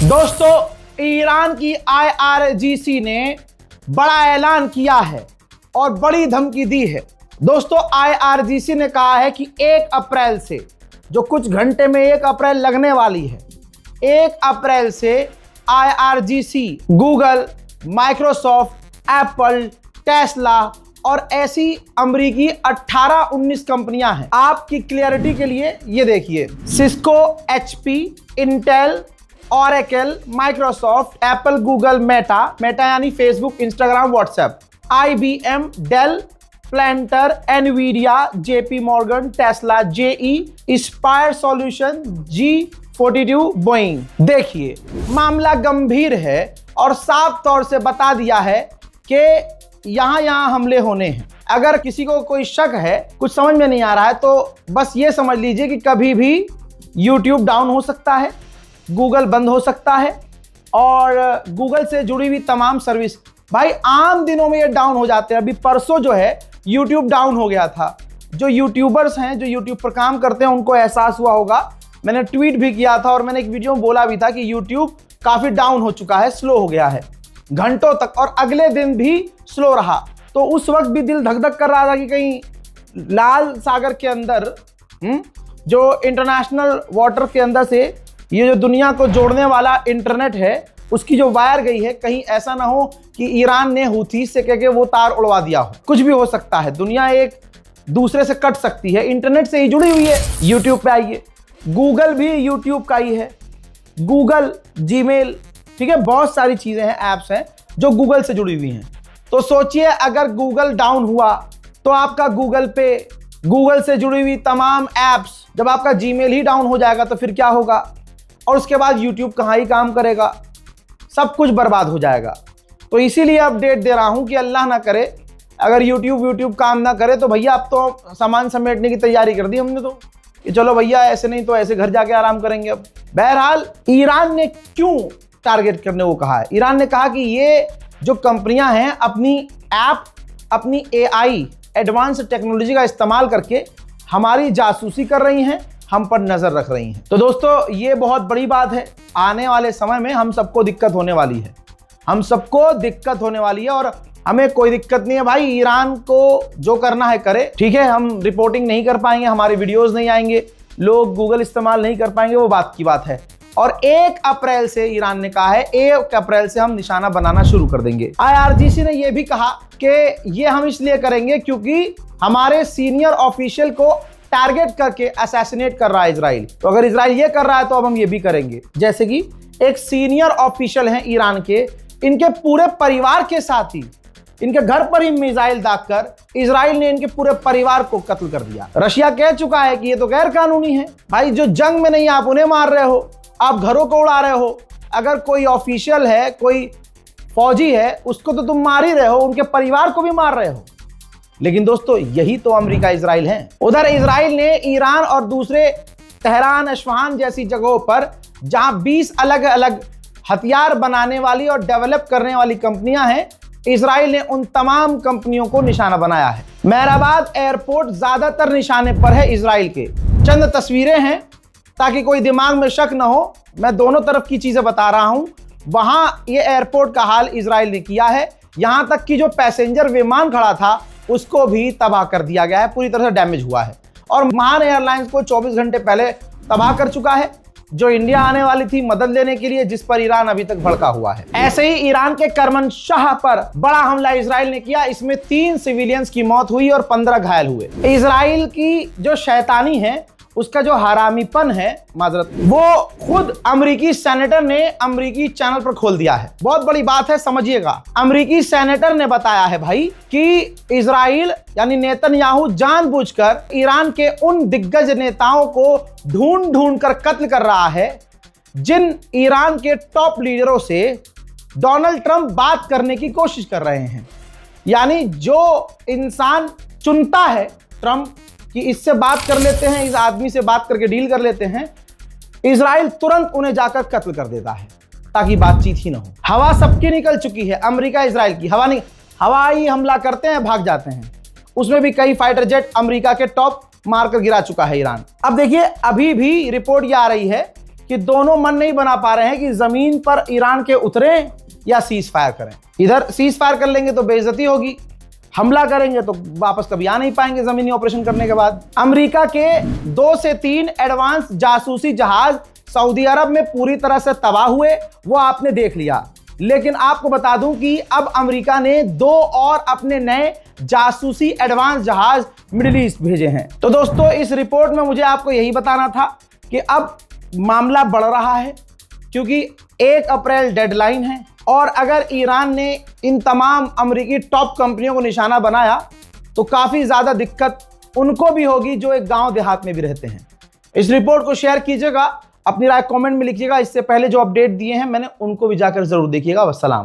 दोस्तों, ईरान की IRGC ने बड़ा ऐलान किया है और बड़ी धमकी दी है। दोस्तों, IRGC ने कहा है कि 1 अप्रैल से, जो कुछ घंटे में 1 अप्रैल लगने वाली है, 1 अप्रैल से IRGC Google, Microsoft, Apple, Tesla और ऐसी अमेरिकी 18-19 कंपनियां हैं। आपकी क्लियरिटी के लिए ये देखिए, Cisco, HP, Intel, Oracle, Microsoft, Apple, Google, Meta यानी Facebook, Instagram, WhatsApp, IBM, Dell, Palantir, Nvidia, JP Morgan, Tesla, JE, Spire solution, G42, Boeing. देखिए, मामला गंभीर है और साफ तौर से बता दिया है कि यहां हमले होने हैं। अगर किसी को कोई शक है, कुछ समझ में नहीं आ रहा है, तो बस ये समझ लीजिए कि कभी भी YouTube डाउन हो सकता है, गूगल बंद हो सकता है और गूगल से जुड़ी हुई तमाम सर्विस, भाई आम दिनों में ये डाउन हो जाते हैं। अभी परसों जो है YouTube डाउन हो गया था। जो यूट्यूबर्स हैं, जो यूट्यूब पर काम करते हैं, उनको एहसास हुआ होगा। मैंने ट्वीट भी किया था और मैंने एक वीडियो में बोला भी था कि YouTube काफी डाउन हो चुका है, स्लो हो गया है घंटों तक, और अगले दिन भी स्लो रहा। तो उस वक्त भी दिल धक धक कर रहा था कि कहीं लाल सागर के अंदर जो इंटरनेशनल वाटर के अंदर से ये जो दुनिया को जोड़ने वाला इंटरनेट है, उसकी जो वायर गई है, कहीं ऐसा ना हो कि ईरान ने हूथी से कह के वो तार उड़वा दिया हो। कुछ भी हो सकता है, दुनिया एक दूसरे से कट सकती है, इंटरनेट से ही जुड़ी हुई है। यूट्यूब पे आइए, गूगल भी यूट्यूब का ही है, गूगल, जीमेल, ठीक है, बहुत सारी चीजें हैं, ऐप्स हैं जो गूगल से जुड़ी हुई हैं। तो सोचिए, अगर गूगल डाउन हुआ तो आपका गूगल पे, गूगल से जुड़ी हुई तमाम ऐप्स, जब आपका जीमेल ही डाउन हो जाएगा तो फिर क्या होगा? और उसके बाद यूट्यूब कहाँ ही काम करेगा, सब कुछ बर्बाद हो जाएगा। तो इसीलिए अपडेट दे रहा हूं कि अल्लाह ना करे, अगर यूट्यूब काम ना करे तो भैया अब तो सामान समेटने की तैयारी कर दी हमने, तो कि चलो भैया ऐसे नहीं तो ऐसे घर जाके आराम करेंगे। अब बहरहाल, ईरान ने क्यों टारगेट करने को कहा है? ईरान ने कहा कि ये जो कंपनियां हैं अपनी ऐप, अपनी AI, एडवांस टेक्नोलॉजी का इस्तेमाल करके हमारी जासूसी कर रही हैं, हम पर नजर रख रही हैं। तो दोस्तों, ये बहुत बड़ी बात है। आने वाले समय में हम सबको दिक्कत होने वाली है, हम सबको दिक्कत होने वाली है, और हमें कोई दिक्कत नहीं है भाई। ईरान को जो करना है करे, ठीक है। हम रिपोर्टिंग नहीं कर पाएंगे, हमारे वीडियोस नहीं आएंगे, लोग गूगल इस्तेमाल नहीं कर पाएंगे, वो बात की बात है। और 1 अप्रैल से ईरान ने कहा है, 1 अप्रैल से हम निशाना बनाना शुरू कर देंगे। IRGC ने यह भी कहा कि ये हम इसलिए करेंगे क्योंकि हमारे सीनियर ऑफिशियल को टारगेट करके असैसिनेट कर रहा है इजराइल। तो अगर इजराइल ये कर रहा है तो अब हम ये भी करेंगे। जैसे कि एक सीनियर ऑफिशियल हैं ईरान के, इनके पूरे परिवार के साथ ही, इनके घर पर ही मिसाइल दागकर इजराइल ने इनके पूरे परिवार को कत्ल कर दिया। रशिया कह चुका है कि ये तो गैर कानूनी है। भाई, जो जंग में नहीं, आप उन्हें मार रहे हो, आप घरों को उड़ा रहे हो। अगर कोई ऑफिशियल है, कोई फौजी है, उसको तो तुम मार ही रहे हो, उनके परिवार को भी मार रहे हो। लेकिन दोस्तों, यही तो अमेरिका इजराइल है। उधर इजराइल ने ईरान और दूसरे तेहरान, अस्फहान जैसी जगहों पर, जहां 20 अलग अलग हथियार बनाने वाली और डेवलप करने वाली कंपनियां हैं, इजराइल ने उन तमाम कंपनियों को निशाना बनाया है। मेहराबाद एयरपोर्ट ज्यादातर निशाने पर है इजराइल के। चंद तस्वीरें हैं ताकि कोई दिमाग में शक न हो, मैं दोनों तरफ की चीजें बता रहा हूं। वहां ये एयरपोर्ट का हाल इजराइल ने किया है। यहां तक कि जो पैसेंजर विमान खड़ा था उसको भी तबाह कर दिया गया है, पूरी तरह से डैमेज हुआ है। और महान एयरलाइंस को 24 घंटे पहले तबाह कर चुका है, जो इंडिया आने वाली थी मदद लेने के लिए, जिस पर ईरान अभी तक भड़का हुआ है। ऐसे ही ईरान के करमनशाह पर बड़ा हमला इजराइल ने किया। इसमें 3 सिविलियंस की मौत हुई और 15 घायल हुए। इजराइल की जो शैतानी है, उसका जो हरामीपन है, माजरत, वो खुद अमेरिकी सेनेटर ने अमेरिकी चैनल पर खोल दिया है। बहुत बड़ी बात है, समझिएगा। अमेरिकी सेनेटर ने बताया है भाई कि इजराइल यानी नेतन्याहू जानबूझकर ईरान के उन दिग्गज नेताओं को ढूंढ कर कत्ल कर रहा है जिन ईरान के टॉप लीडरों से डोनाल्ड ट्रंप बात करने की कोशिश कर रहे हैं। यानी जो इंसान चुनता है ट्रंप कि इससे बात कर लेते हैं, इस आदमी से बात करके डील कर लेते हैं, इजराइल तुरंत उन्हें जाकर कत्ल कर देता है ताकि बातचीत ही ना हो। हवा सबकी निकल चुकी है, अमेरिका इजराइल की हवा नहीं, हवाई हमला करते हैं, भाग जाते हैं। उसमें भी कई फाइटर जेट अमेरिका के टॉप मारकर गिरा चुका है ईरान। अब देखिए, अभी भी रिपोर्ट ये आ रही है कि दोनों मन नहीं बना पा रहे हैं कि जमीन पर ईरान के उतरें या सीज फायर करें। इधर सीज फायर कर लेंगे तो बेइज्जती होगी, हमला करेंगे तो वापस कभी आ नहीं पाएंगे जमीनी ऑपरेशन करने के बाद। अमेरिका के 2 से 3 एडवांस जासूसी जहाज सऊदी अरब में पूरी तरह से तबाह हुए, वो आपने देख लिया। लेकिन आपको बता दूं कि अब अमेरिका ने 2 और अपने नए जासूसी एडवांस जहाज मिडिल ईस्ट भेजे हैं। तो दोस्तों, इस रिपोर्ट में मुझे आपको यही बताना था कि अब मामला बढ़ रहा है, क्योंकि 1 अप्रैल डेडलाइन है और अगर ईरान ने इन तमाम अमेरिकी टॉप कंपनियों को निशाना बनाया तो काफी ज्यादा दिक्कत उनको भी होगी जो एक गांव देहात में भी रहते हैं। इस रिपोर्ट को शेयर कीजिएगा, अपनी राय कमेंट में लिखिएगा। इससे पहले जो अपडेट दिए हैं मैंने उनको भी जाकर जरूर देखिएगा। वस्सलाम।